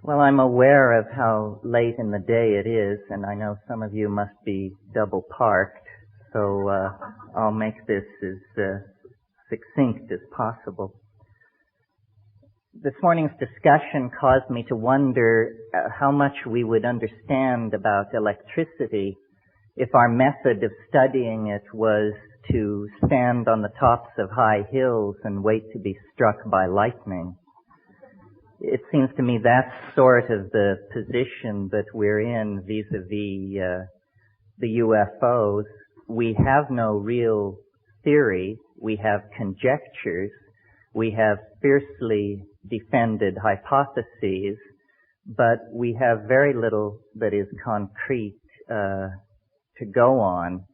Well, I'm aware of how late in the day it is, and I know some of you must be double parked, so I'll make this as succinct as possible. This morning's discussion caused me to wonder how much we would understand about electricity if our method of studying it was to stand on the tops of high hills and wait to be struck by lightning. It seems to me that's sort of the position that we're in vis-a-vis the UFOs. We have no real theory. We have conjectures. We have fiercely defended hypotheses, but we have very little that is concrete to go on.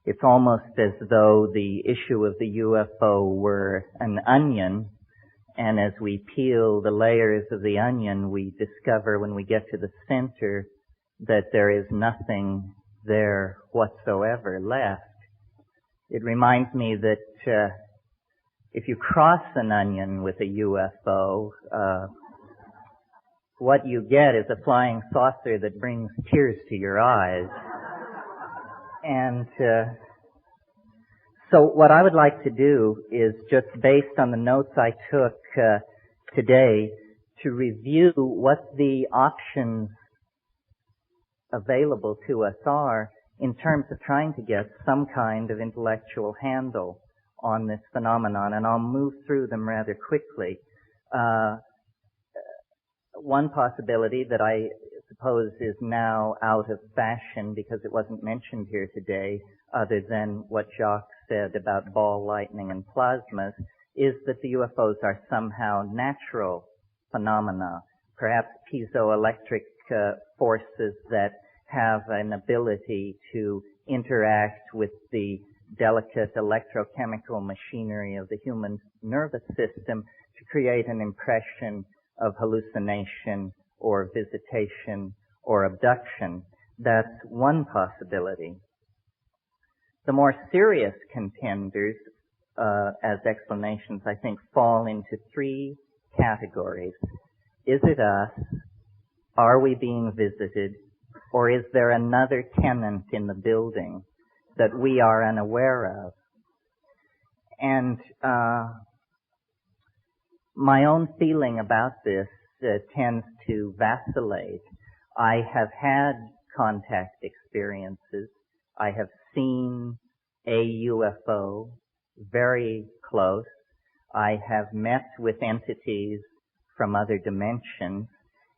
It's almost as though the issue of the UFO were an onion, and as we peel the layers of the onion, we discover when we get to the center that there is nothing there whatsoever left. It reminds me that if you cross an onion with a UFO, what you get is a flying saucer that brings tears to your eyes. And so what I would like to do is, just based on the notes I took today, to review what the options available to us are in terms of trying to get some kind of intellectual handle on this phenomenon, and I'll move through them rather quickly. One possibility that I suppose is now out of fashion because it wasn't mentioned here today, other than what Jacques said about ball lightning and plasmas, is that the UFOs are somehow natural phenomena, perhaps piezoelectric forces that have an ability to interact with the delicate electrochemical machinery of the human nervous system to create an impression of hallucination or visitation or abduction. That's one possibility. The more serious contenders as explanations, I think, fall into three categories. Is it us? Are we being visited? Or is there another tenant in the building that we are unaware of? And my own feeling about this tends to vacillate. I have had contact experiences. I have seen a UFO very close. I have met with entities from other dimensions,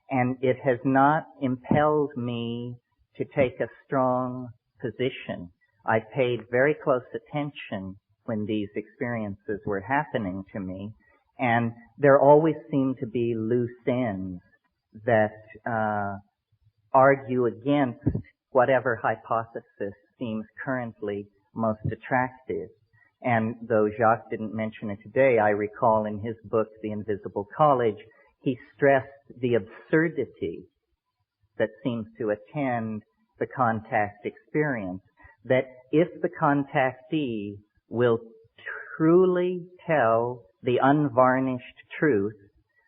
and it has not impelled me to take a strong position. I paid very close attention when these experiences were happening to me, and there always seem to be loose ends that argue against whatever hypothesis seems currently most attractive. And though Jacques didn't mention it today, I recall in his book, The Invisible College, he stressed the absurdity that seems to attend the contact experience, that if the contactee will truly tell the unvarnished truth,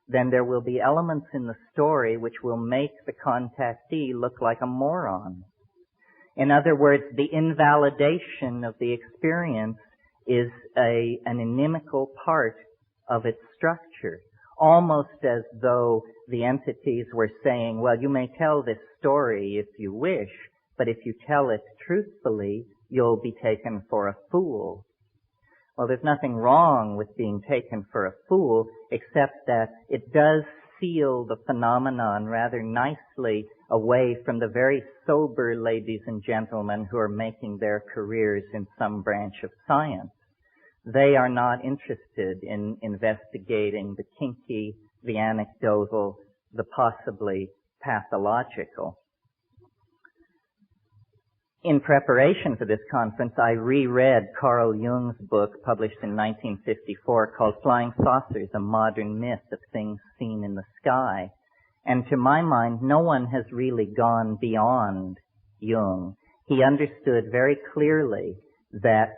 then there will be elements in the story which will make the contactee look like a moron. In other words, the invalidation of the experience is an inimical part of its structure, almost as though the entities were saying, well, you may tell this story if you wish, but if you tell it truthfully, you'll be taken for a fool. Well, there's nothing wrong with being taken for a fool, except that it does seal the phenomenon rather nicely away from the very sober ladies and gentlemen who are making their careers in some branch of science. They are not interested in investigating the kinky, the anecdotal, the possibly pathological. In preparation for this conference, I reread Carl Jung's book published in 1954 called Flying Saucers, A Modern Myth of Things Seen in the Sky. And to my mind, no one has really gone beyond Jung. He understood very clearly that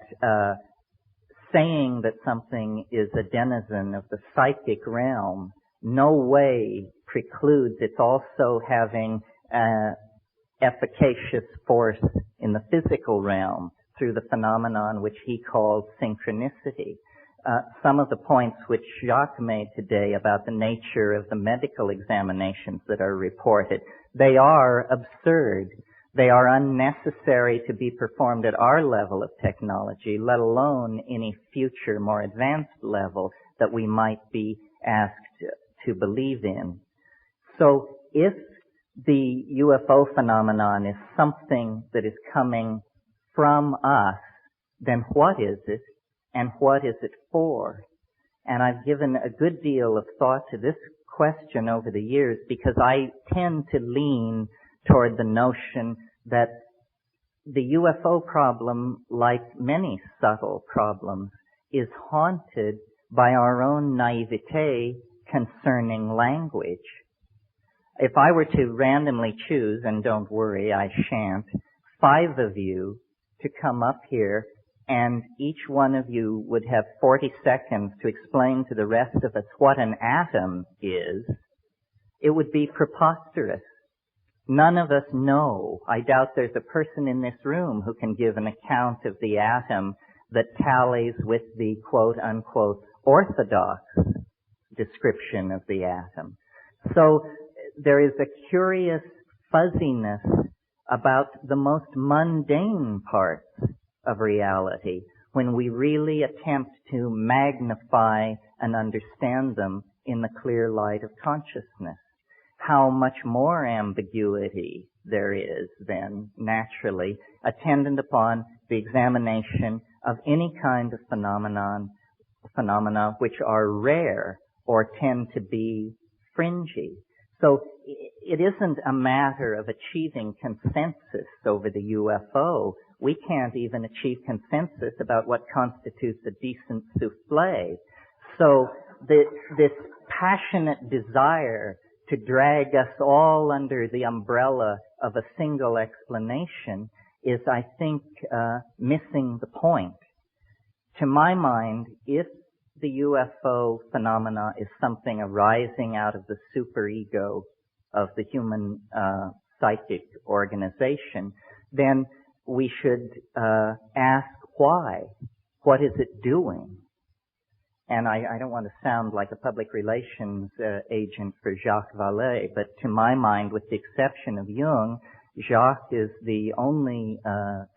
saying that something is a denizen of the psychic realm no way precludes its also having efficacious force in the physical realm through the phenomenon which he called synchronicity. Some of the points which Jacques made today about the nature of the medical examinations that are reported, they are absurd. They are unnecessary to be performed at our level of technology, let alone any future more advanced level that we might be asked to believe in. So if the UFO phenomenon is something that is coming from us, then what is it and what is it for? And I've given a good deal of thought to this question over the years because I tend to lean toward the notion that the UFO problem, like many subtle problems, is haunted by our own naivete concerning language. If I were to randomly choose, and don't worry, I shan't, 5 of you to come up here, and each one of you would have 40 seconds to explain to the rest of us what an atom is, it would be preposterous. None of us know. I doubt there's a person in this room who can give an account of the atom that tallies with the quote-unquote orthodox description of the atom. So there is a curious fuzziness about the most mundane parts of reality when we really attempt to magnify and understand them in the clear light of consciousness. How much more ambiguity there is then, naturally, attendant upon the examination of any kind of phenomena which are rare or tend to be fringy. So it isn't a matter of achieving consensus over the UFO. We can't even achieve consensus about what constitutes a decent souffle. So this passionate desire to drag us all under the umbrella of a single explanation is, I think, missing the point. To my mind, if the UFO phenomena is something arising out of the superego of the human psychic organization, then we should ask why. What is it doing? And I don't want to sound like a public relations agent for Jacques Vallée, but to my mind, with the exception of Jung, Jacques is the only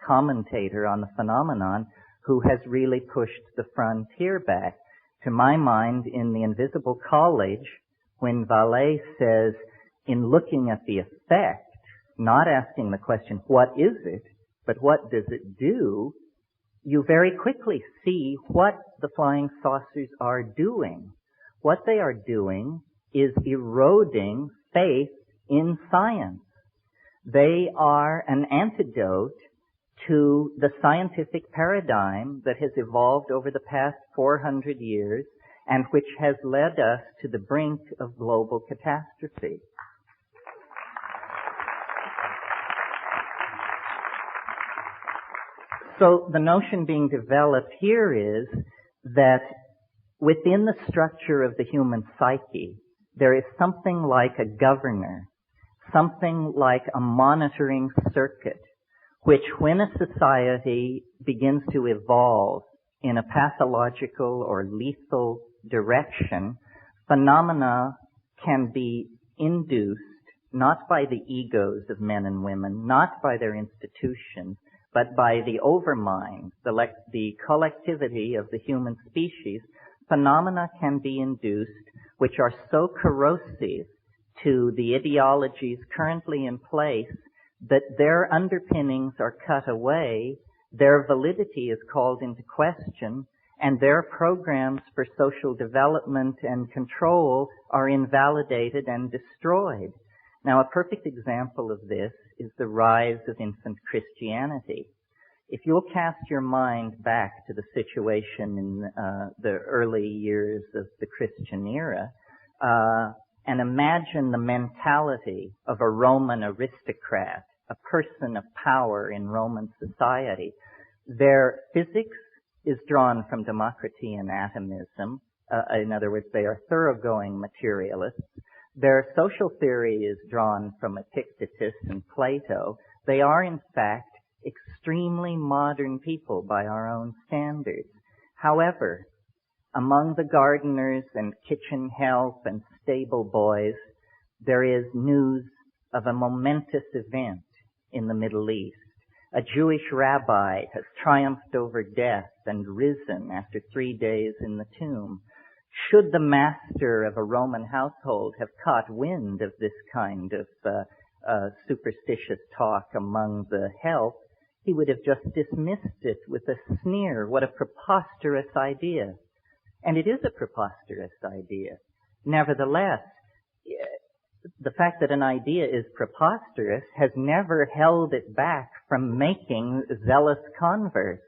commentator on the phenomenon who has really pushed the frontier back. To my mind, in The Invisible College, when Vallée says, in looking at the effect, not asking the question, what is it, but what does it do, you very quickly see what the flying saucers are doing. What they are doing is eroding faith in science. They are an antidote to the scientific paradigm that has evolved over the past 400 years and which has led us to the brink of global catastrophe. So the notion being developed here is that within the structure of the human psyche, there is something like a governor, something like a monitoring circuit, which when a society begins to evolve in a pathological or lethal direction, phenomena can be induced not by the egos of men and women, not by their institutions, but by the overmind, the collectivity of the human species. Phenomena can be induced which are so corrosive to the ideologies currently in place that their underpinnings are cut away, their validity is called into question, and their programs for social development and control are invalidated and destroyed. Now, a perfect example of this is the rise of infant Christianity. If you'll cast your mind back to the situation in the early years of the Christian era, and imagine the mentality of a Roman aristocrat, a person of power in Roman society. Their physics is drawn from democracy and atomism. In other words, they are thoroughgoing materialists. Their social theory is drawn from Epictetus and Plato. They are, in fact, extremely modern people by our own standards. However, among the gardeners and kitchen help and stable boys, there is news of a momentous event in the Middle East. A Jewish rabbi has triumphed over death and risen after 3 days in the tomb. Should the master of a Roman household have caught wind of this kind of superstitious talk among the help, he would have just dismissed it with a sneer. What a preposterous idea. And it is a preposterous idea. Nevertheless, the fact that an idea is preposterous has never held it back from making zealous converts.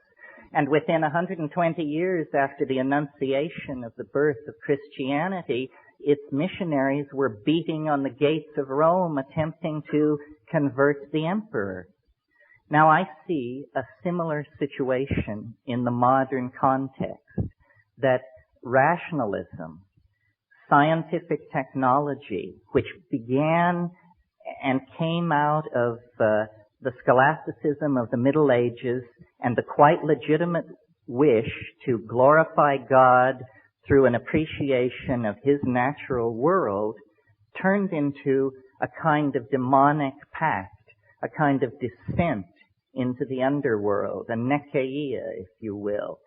And within 120 years after the Annunciation of the birth of Christianity, its missionaries were beating on the gates of Rome, attempting to convert the emperor. Now I see a similar situation in the modern context, that rationalism, scientific technology, which began and came out of the scholasticism of the Middle Ages and the quite legitimate wish to glorify God through an appreciation of His natural world, turned into a kind of demonic pact, a kind of descent into the underworld, a nekeia, if you will,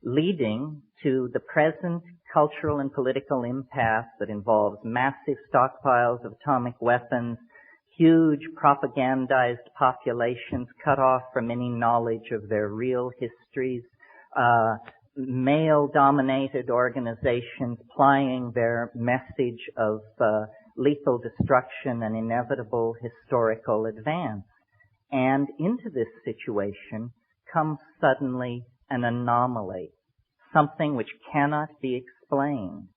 leading to the present cultural and political impasse that involves massive stockpiles of atomic weapons, huge propagandized populations cut off from any knowledge of their real histories, male-dominated organizations plying their message of lethal destruction and inevitable historical advance. And into this situation comes suddenly an anomaly, something which cannot be explained.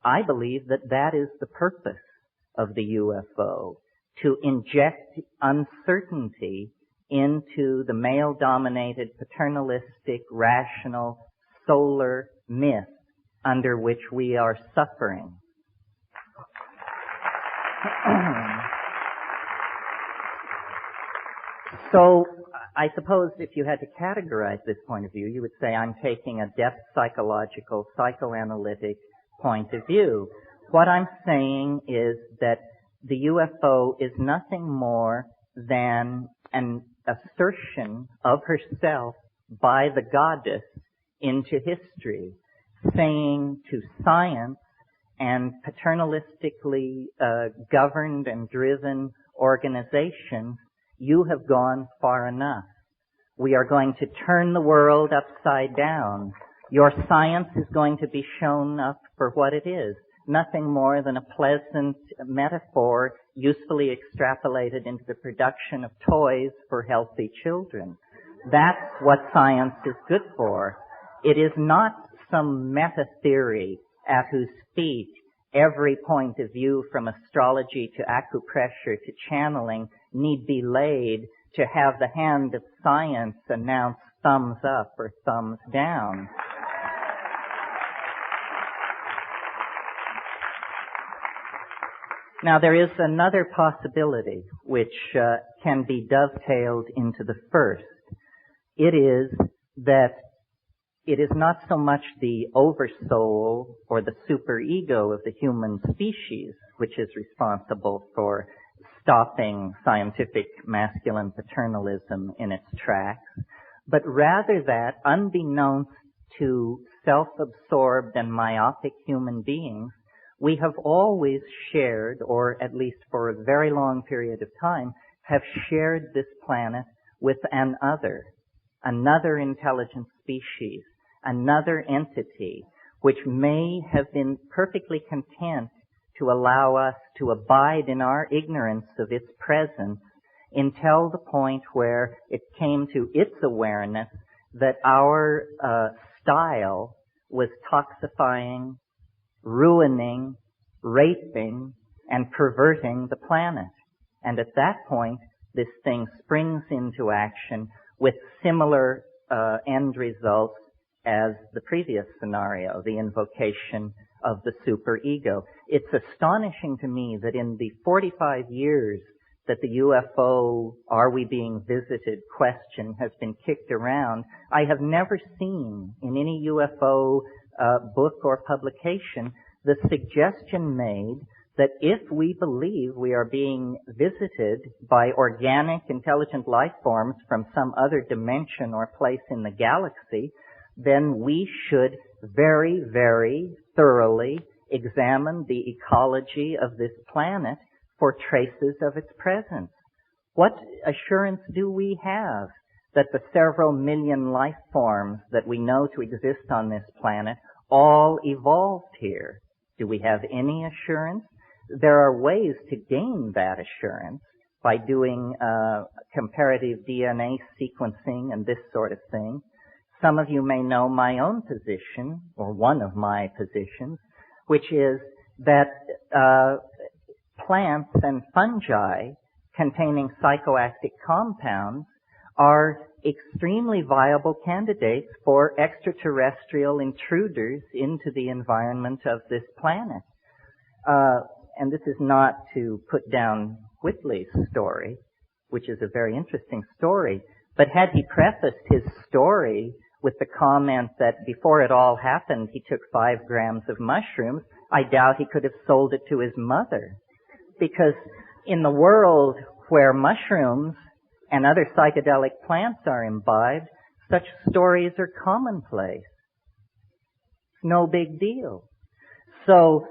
I believe that that is the purpose of the UFO, to inject uncertainty into the male-dominated, paternalistic, rational, solar myth under which we are suffering. So, I suppose if you had to categorize this point of view, you would say I'm taking a depth psychological, psychoanalytic point of view. What I'm saying is that the UFO is nothing more than an assertion of herself by the goddess into history, saying to science and paternalistically governed and driven organizations, you have gone far enough. We are going to turn the world upside down. Your science is going to be shown up for what it is. Nothing more than a pleasant metaphor usefully extrapolated into the production of toys for healthy children. That's what science is good for. It is not some meta-theory at whose feet every point of view from astrology to acupressure to channeling need be laid to have the hand of science announce thumbs up or thumbs down. Now there is another possibility which can be dovetailed into the first. It is that it is not so much the oversoul or the superego of the human species which is responsible for stopping scientific masculine paternalism in its tracks, but rather that, unbeknownst to self-absorbed and myopic human beings, we have always shared, or at least for a very long period of time, have shared this planet with another intelligent species, another entity, which may have been perfectly content to allow us to abide in our ignorance of its presence until the point where it came to its awareness that our style was toxifying, ruining, raping, and perverting the planet. And at that point, this thing springs into action with similar end results as the previous scenario, the invocation of the superego. It's astonishing to me that in the 45 years that the UFO, are we being visited question has been kicked around, I have never seen in any UFO book or publication the suggestion made that if we believe we are being visited by organic, intelligent life forms from some other dimension or place in the galaxy, then we should very, very thoroughly examine the ecology of this planet for traces of its presence. What assurance do we have that the several million life forms that we know to exist on this planet all evolved here? Do we have any assurance? There are ways to gain that assurance by doing comparative DNA sequencing and this sort of thing. Some of you may know my own position, or one of my positions, which is that plants and fungi containing psychoactive compounds are extremely viable candidates for extraterrestrial intruders into the environment of this planet. And this is not to put down Whitley's story, which is a very interesting story, but had he prefaced his story with the comment that before it all happened he took 5 grams of mushrooms, I doubt he could have sold it to his mother. Because in the world where mushrooms and other psychedelic plants are imbibed, such stories are commonplace. It's no big deal. So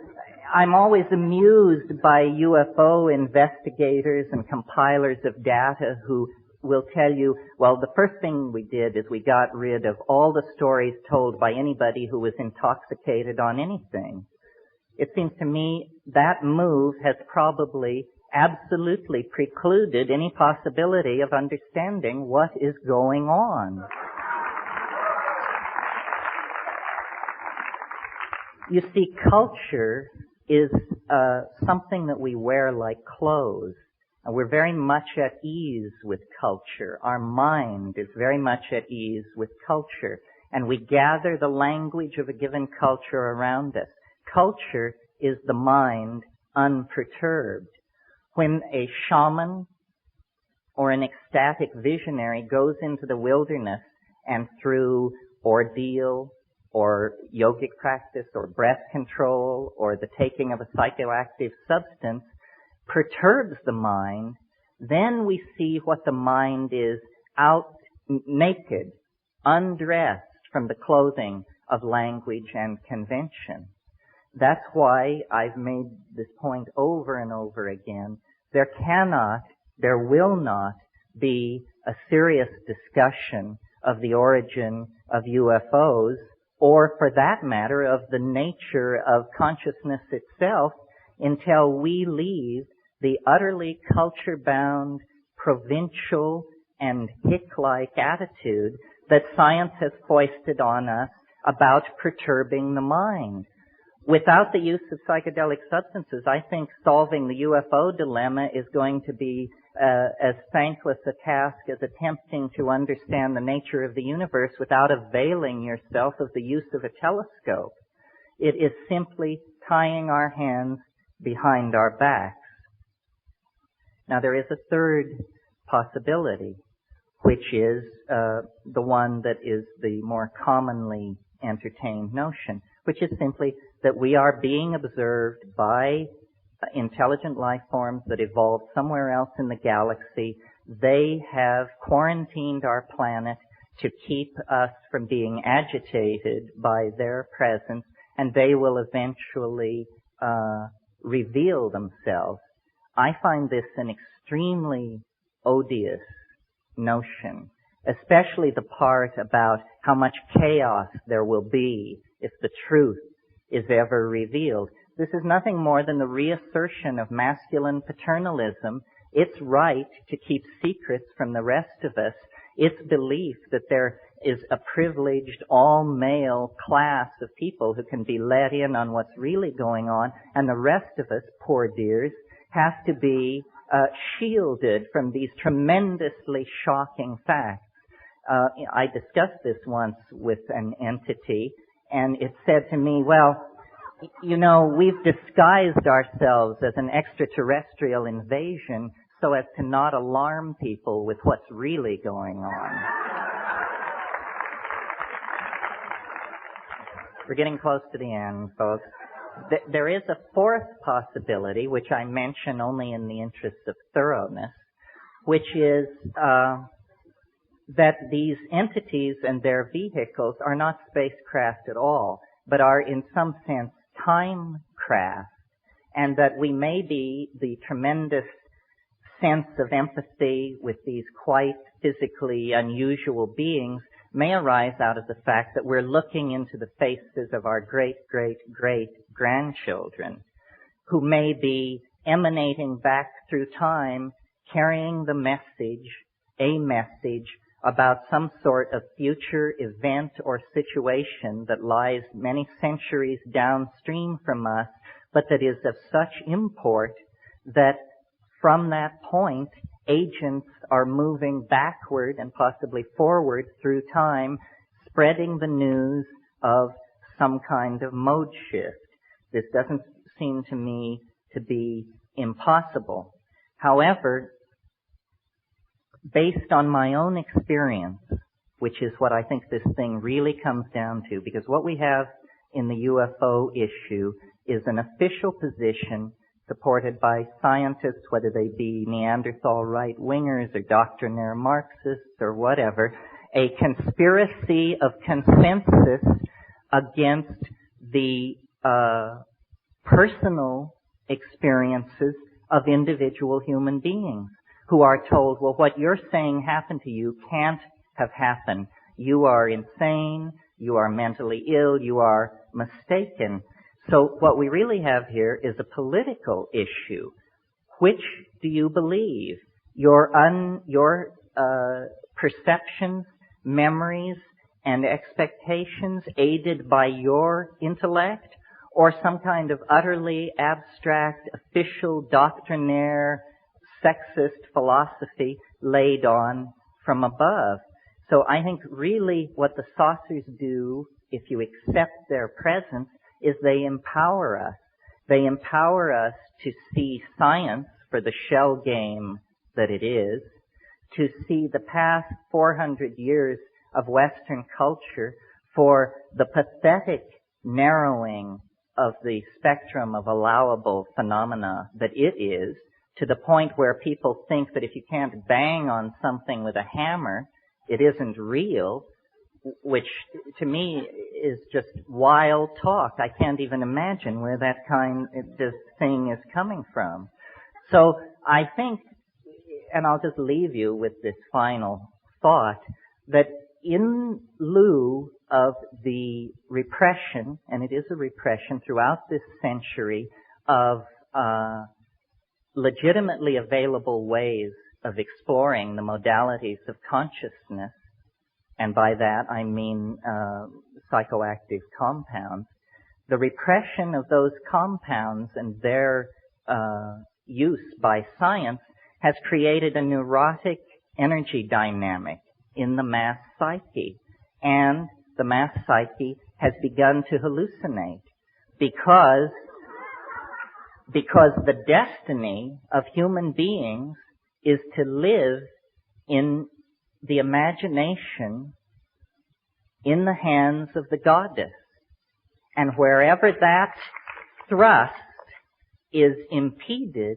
I'm always amused by UFO investigators and compilers of data who will tell you, well, the first thing we did is we got rid of all the stories told by anybody who was intoxicated on anything. It seems to me that move has probably absolutely precluded any possibility of understanding what is going on. You see, culture is something that we wear like clothes. And we're very much at ease with culture. Our mind is very much at ease with culture. And we gather the language of a given culture around us. Culture is the mind unperturbed. When a shaman or an ecstatic visionary goes into the wilderness and through ordeal or yogic practice or breath control or the taking of a psychoactive substance perturbs the mind, then we see what the mind is out naked, undressed from the clothing of language and convention. That's why I've made this point over and over again. There will not be a serious discussion of the origin of UFOs, or for that matter, of the nature of consciousness itself, until we leave the utterly culture-bound, provincial, and hick-like attitude that science has foisted on us about perturbing the mind. Without the use of psychedelic substances, I think solving the UFO dilemma is going to be as thankless a task as attempting to understand the nature of the universe without availing yourself of the use of a telescope. It is simply tying our hands behind our backs. Now there is a third possibility, which is the one that is the more commonly entertained notion, which is simply that we are being observed by intelligent life forms that evolved somewhere else in the galaxy. They have quarantined our planet to keep us from being agitated by their presence, and they will eventually reveal themselves. I find this an extremely odious notion, especially the part about how much chaos there will be if the truth is ever revealed. This is nothing more than the reassertion of masculine paternalism, its right to keep secrets from the rest of us, its belief that there is a privileged all-male class of people who can be let in on what's really going on, and the rest of us, poor dears, have to be shielded from these tremendously shocking facts. I discussed this once with an entity, and it said to me, well, You know, we've disguised ourselves as an extraterrestrial invasion so as to not alarm people with what's really going on. We're getting close to the end, folks. There is a fourth possibility, which I mention only in the interest of thoroughness, which is that these entities and their vehicles are not spacecraft at all, but are in some sense time craft, and that we may be the tremendous sense of empathy with these quite physically unusual beings may arise out of the fact that we're looking into the faces of our great-great-great-grandchildren, who may be emanating back through time, carrying the message, a message about some sort of future event or situation that lies many centuries downstream from us, but that is of such import that from that point, agents are moving backward and possibly forward through time, spreading the news of some kind of mode shift. This doesn't seem to me to be impossible. However, based on my own experience, which is what I think this thing really comes down to, because what we have in the UFO issue is an official position supported by scientists, whether they be Neanderthal right-wingers or doctrinaire Marxists or whatever, a conspiracy of consensus against the personal experiences of individual human beings who are told, well, what you're saying happened to you can't have happened. You are insane, you are mentally ill, you are mistaken. So what we really have here is a political issue. Which do you believe? Your perceptions, memories, and expectations aided by your intellect, or some kind of utterly abstract, official, doctrinaire, sexist philosophy laid on from above? So I think really what the saucers do, if you accept their presence, is they empower us. They empower us to see science for the shell game that it is, to see the past 400 years of Western culture for the pathetic narrowing of the spectrum of allowable phenomena that it is, to the point where people think that if you can't bang on something with a hammer, it isn't real, which to me is just wild talk. I can't even imagine where that this thing is coming from. So I think, and I'll just leave you with this final thought, that in lieu of the repression, and it is a repression throughout this century, of legitimately available ways of exploring the modalities of consciousness, and by that I mean psychoactive compounds, the repression of those compounds and their use by science has created a neurotic energy dynamic in the mass psyche. And the mass psyche has begun to hallucinate because the destiny of human beings is to live in the imagination in the hands of the goddess. And wherever that thrust is impeded,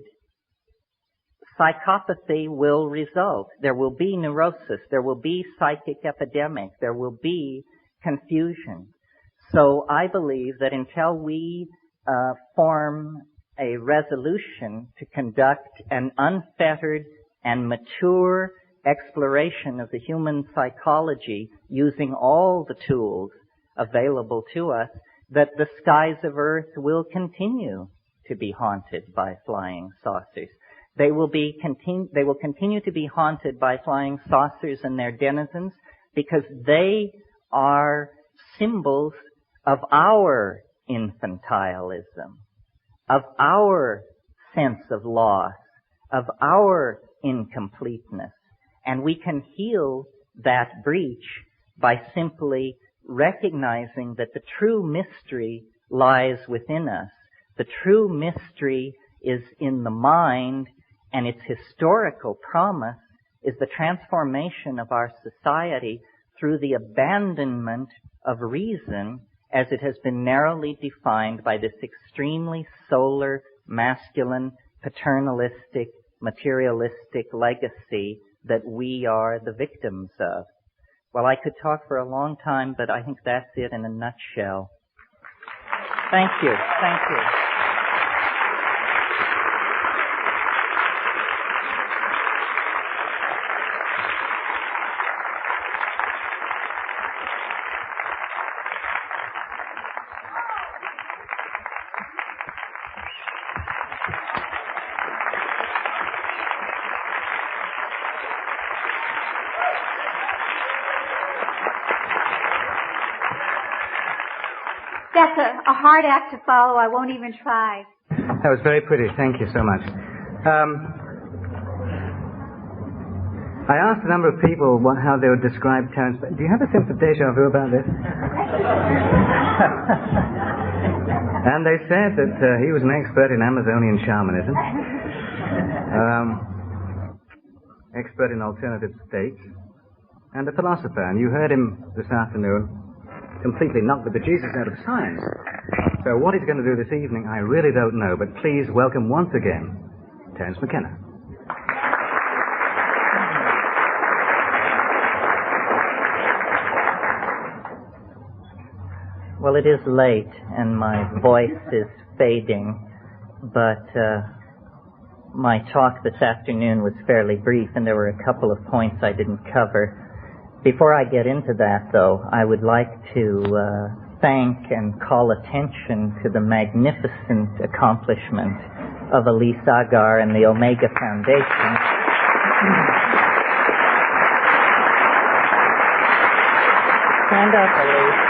psychopathy will result. There will be neurosis. There will be psychic epidemic. There will be confusion. So I believe that until we form a resolution to conduct an unfettered and mature exploration of the human psychology using all the tools available to us, that the skies of Earth will continue to be haunted by flying saucers. They will continue to be haunted by flying saucers and their denizens because they are symbols of our infantilism, of our sense of loss, of our incompleteness. And we can heal that breach by simply recognizing that the true mystery lies within us. The true mystery is in the mind, and its historical promise is the transformation of our society through the abandonment of reason as it has been narrowly defined by this extremely solar, masculine, paternalistic, materialistic legacy that we are the victims of. Well, I could talk for a long time, but I think that's it in a nutshell. Thank you. Thank you. That's a hard act to follow. I won't even try. That was very pretty. Thank you so much. I asked a number of people how they would describe Terence. Do you have a sense of deja vu about this? And they said that he was an expert in Amazonian shamanism, expert in alternative states, and a philosopher. And you heard him this afternoon completely knocked the bejesus out of science. So what he's going to do this evening, I really don't know, but please welcome once again, Terence McKenna. Well, it is late, and my voice is fading, but my talk this afternoon was fairly brief, and there were a couple of points I didn't cover. Before I get into that, though, I would like to thank and call attention to the magnificent accomplishment of Elise Agar and the Omega Foundation. Stand up, Elise.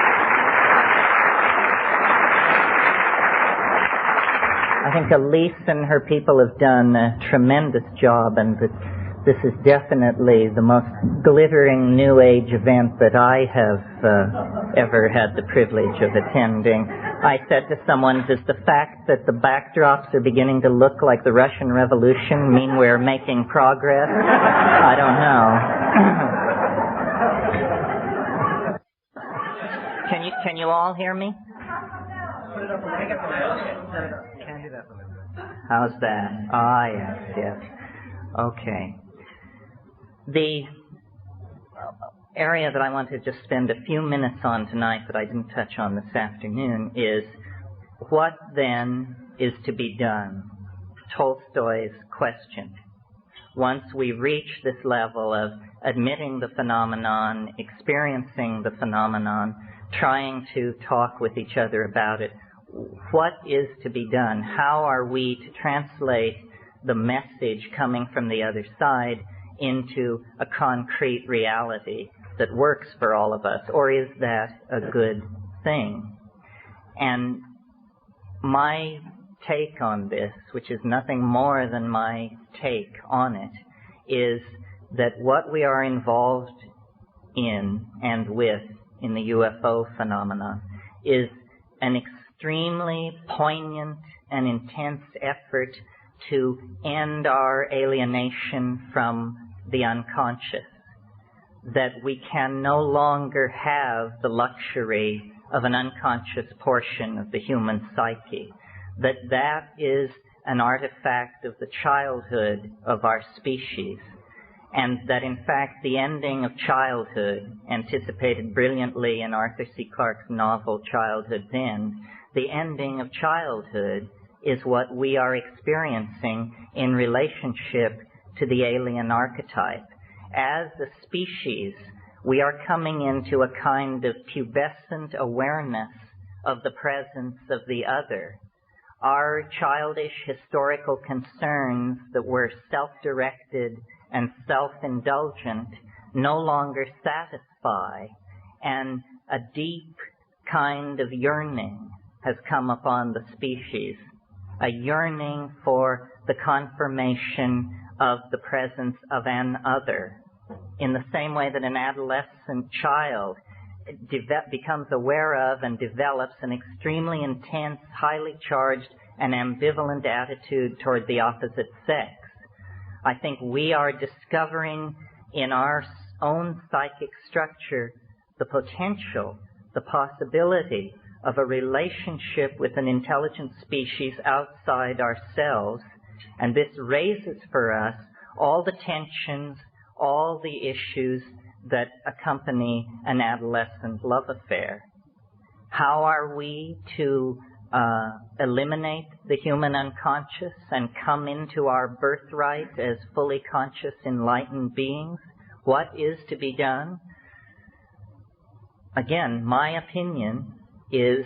I think Elise and her people have done a tremendous job, and this is definitely the most glittering New Age event that I have ever had the privilege of attending. I said to someone, does the fact that the backdrops are beginning to look like the Russian Revolution mean we're making progress? I don't know. Can you all hear me? How's that? Ah, yes. Okay. The area that I want to just spend a few minutes on tonight that I didn't touch on this afternoon is what then is to be done? Tolstoy's question. Once we reach this level of admitting the phenomenon, experiencing the phenomenon, trying to talk with each other about it, what is to be done? How are we to translate the message coming from the other side into a concrete reality that works for all of us? Or is that a good thing? And my take on this, which is nothing more than my take on it, is that what we are involved in and with in the UFO phenomenon is an extremely poignant and intense effort to end our alienation from the unconscious, that we can no longer have the luxury of an unconscious portion of the human psyche, that is an artifact of the childhood of our species, and that in fact the ending of childhood, anticipated brilliantly in Arthur C. Clarke's novel Childhood's End, the ending of childhood is what we are experiencing in relationship to the alien archetype. As a species, we are coming into a kind of pubescent awareness of the presence of the other. Our childish historical concerns that were self-directed and self-indulgent no longer satisfy, and a deep kind of yearning has come upon the species, a yearning for the confirmation of the presence of an other, in the same way that an adolescent child becomes aware of and develops an extremely intense, highly charged, and ambivalent attitude toward the opposite sex. I think we are discovering in our own psychic structure the potential, the possibility of a relationship with an intelligent species outside ourselves, and this raises for us all the tensions, all the issues that accompany an adolescent love affair. How are we to eliminate the human unconscious and come into our birthright as fully conscious, enlightened beings? What is to be done? Again, my opinion is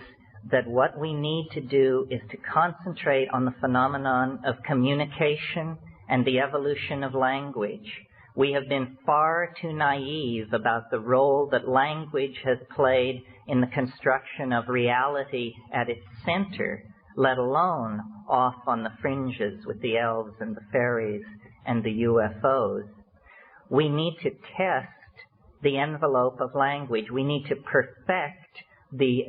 that what we need to do is to concentrate on the phenomenon of communication and the evolution of language. We have been far too naive about the role that language has played in the construction of reality at its center, let alone off on the fringes with the elves and the fairies and the UFOs. We need to test the envelope of language. We need to perfect the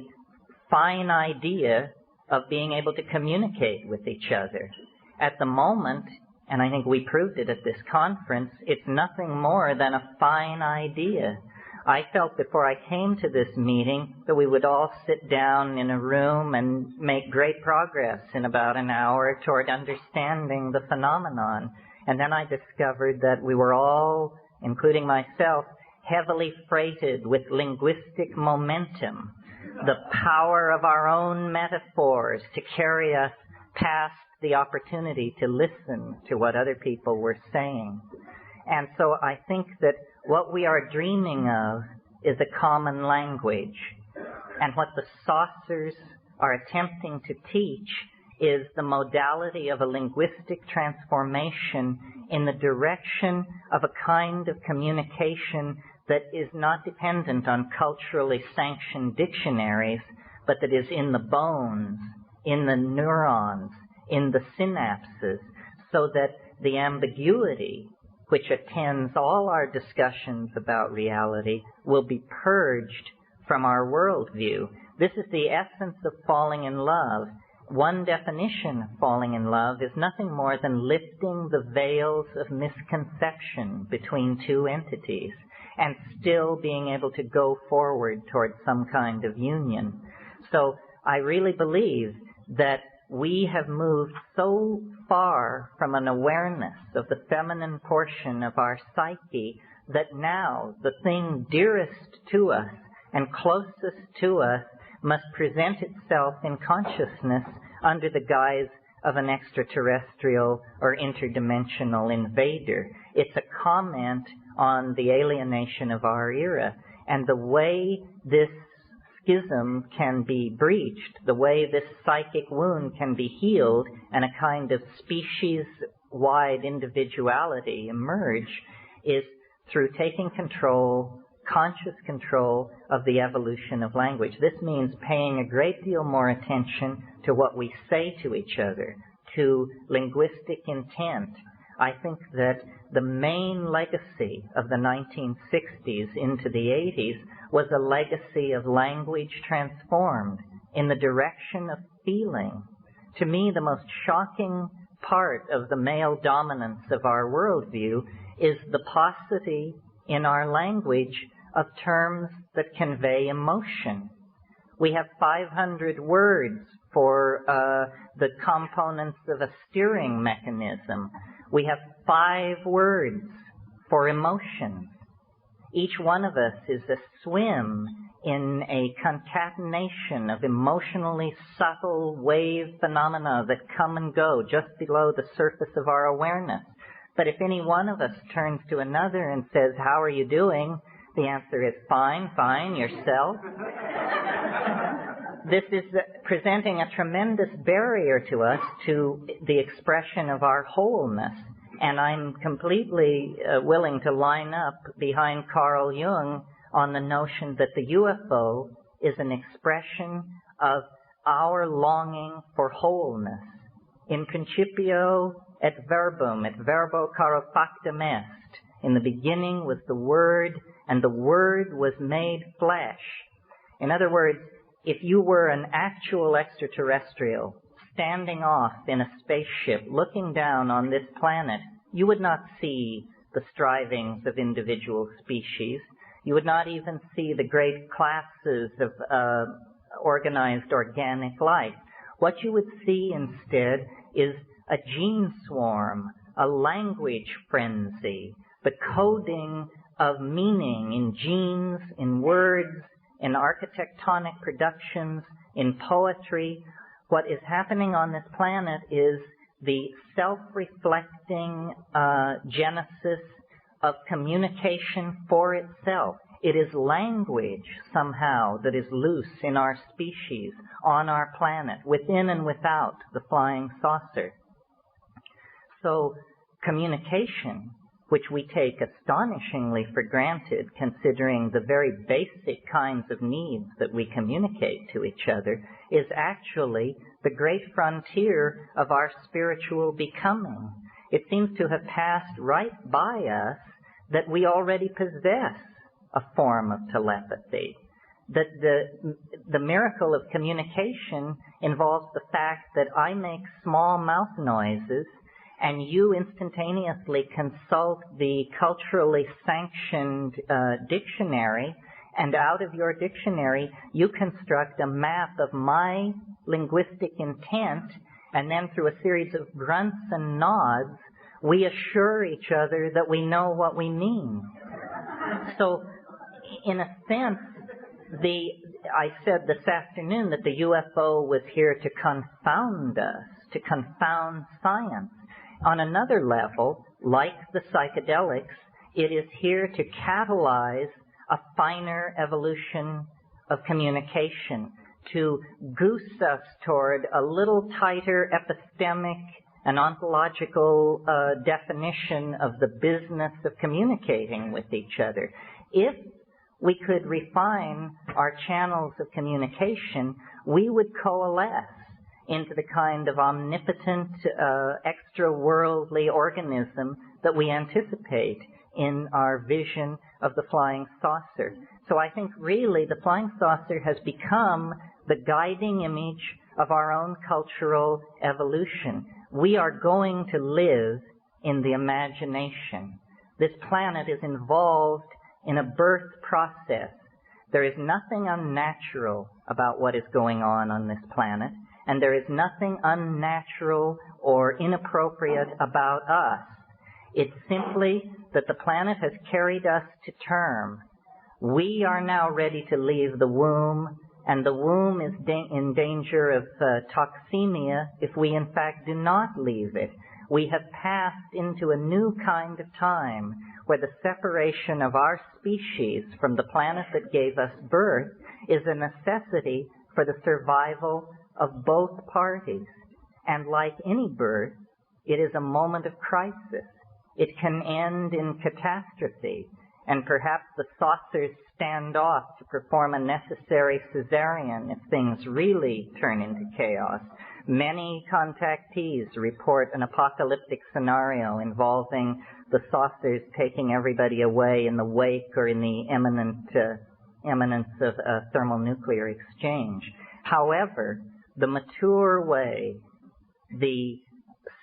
fine idea of being able to communicate with each other. At the moment, and I think we proved it at this conference, it's nothing more than a fine idea. I felt before I came to this meeting that we would all sit down in a room and make great progress in about an hour toward understanding the phenomenon. And then I discovered that we were all, including myself, heavily freighted with linguistic momentum, the power of our own metaphors to carry us past the opportunity to listen to what other people were saying. And so I think that what we are dreaming of is a common language. And what the saucers are attempting to teach is the modality of a linguistic transformation in the direction of a kind of communication that is not dependent on culturally sanctioned dictionaries, but that is in the bones, in the neurons, in the synapses, so that the ambiguity which attends all our discussions about reality will be purged from our worldview. This is the essence of falling in love. One definition of falling in love is nothing more than lifting the veils of misconception between two entities and still being able to go forward toward some kind of union. So I really believe that we have moved so far from an awareness of the feminine portion of our psyche that now the thing dearest to us and closest to us must present itself in consciousness under the guise of an extraterrestrial or interdimensional invader. It's a comment on the alienation of our era, and the way this schism can be breached, the way this psychic wound can be healed, and a kind of species-wide individuality emerge is through taking control, conscious control of the evolution of language. This means paying a great deal more attention to what we say to each other, to linguistic intent. I think that the main legacy of the 1960s into the 80s was a legacy of language transformed in the direction of feeling. To me, the most shocking part of the male dominance of our worldview is the paucity in our language of terms that convey emotion. We have 500 words for the components of a steering mechanism. We have 5 words for emotions. Each one of us is a swim in a concatenation of emotionally subtle wave phenomena that come and go just below the surface of our awareness. But if any one of us turns to another and says, "How are you doing?" the answer is, "Fine, fine, yourself." This is presenting a tremendous barrier to us to the expression of our wholeness. And I'm completely willing to line up behind Carl Jung on the notion that the UFO is an expression of our longing for wholeness. In principio et verbum, et verbo caro factum est. In the beginning was the Word, and the Word was made flesh. In other words, if you were an actual extraterrestrial standing off in a spaceship looking down on this planet, you would not see the strivings of individual species. You would not even see the great classes of organized organic life. What you would see instead is a gene swarm, a language frenzy, the coding of meaning in genes, in words, in architectonic productions, in poetry. What is happening on this planet is the self-reflecting genesis of communication for itself. It is language somehow that is loose in our species, on our planet, within and without the flying saucer. So communication, which we take astonishingly for granted, considering the very basic kinds of needs that we communicate to each other, is actually the great frontier of our spiritual becoming. It seems to have passed right by us that we already possess a form of telepathy. That the miracle of communication involves the fact that I make small mouth noises and you instantaneously consult the culturally sanctioned dictionary, and out of your dictionary you construct a map of my linguistic intent, and then through a series of grunts and nods we assure each other that we know what we mean. So, in a sense, I said this afternoon that the UFO was here to confound us, to confound science. On another level, like the psychedelics, it is here to catalyze a finer evolution of communication, to goose us toward a little tighter epistemic and ontological definition of the business of communicating with each other. If we could refine our channels of communication, we would coalesce into the kind of omnipotent, extra-worldly organism that we anticipate in our vision of the flying saucer. So I think really the flying saucer has become the guiding image of our own cultural evolution. We are going to live in the imagination. This planet is involved in a birth process. There is nothing unnatural about what is going on this planet, and there is nothing unnatural or inappropriate about us. It's simply that the planet has carried us to term. We are now ready to leave the womb, and the womb is in danger of toxemia if we in fact do not leave it. We have passed into a new kind of time where the separation of our species from the planet that gave us birth is a necessity for the survival of both parties. And like any birth, it is a moment of crisis. It can end in catastrophe, and perhaps the saucers stand off to perform a necessary cesarean if things really turn into chaos. Many contactees report an apocalyptic scenario involving the saucers taking everybody away in the wake or in the imminence of a thermonuclear exchange. However, the mature way, the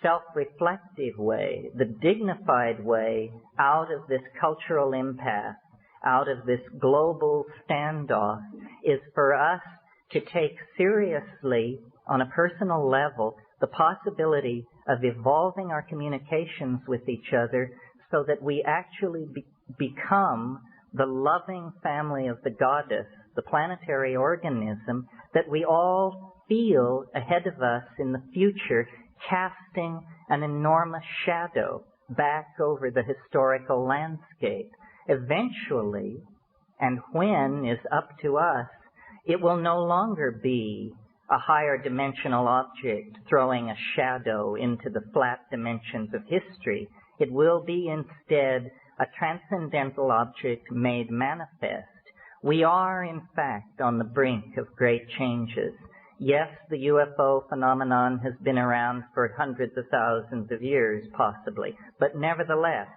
self-reflective way, the dignified way out of this cultural impasse, out of this global standoff, is for us to take seriously on a personal level the possibility of evolving our communications with each other so that we actually become the loving family of the goddess, the planetary organism that we all feel ahead of us in the future, casting an enormous shadow back over the historical landscape. Eventually, and when is up to us, it will no longer be a higher dimensional object throwing a shadow into the flat dimensions of history. It will be instead a transcendental object made manifest. We are, in fact, on the brink of great changes. Yes, the UFO phenomenon has been around for hundreds of thousands of years, possibly, but nevertheless,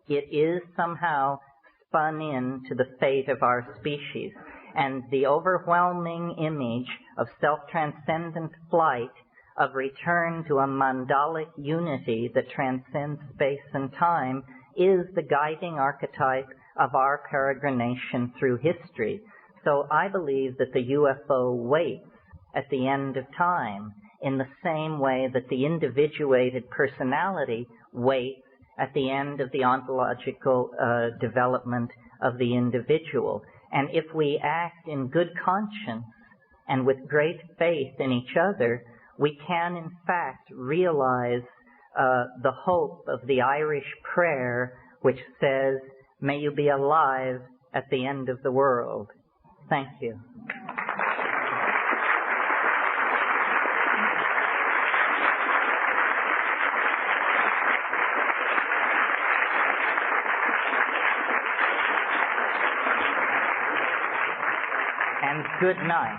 it is somehow spun into the fate of our species. and the overwhelming image of self-transcendent flight, of return to a mandalic unity that transcends space and time, is the guiding archetype of our peregrination through history. So I believe that the UFO waits at the end of time in the same way that the individuated personality waits at the end of the ontological development of the individual. And if we act in good conscience and with great faith in each other, we can in fact realize the hope of the Irish prayer which says, "May you be alive at the end of the world." Thank you. And good night.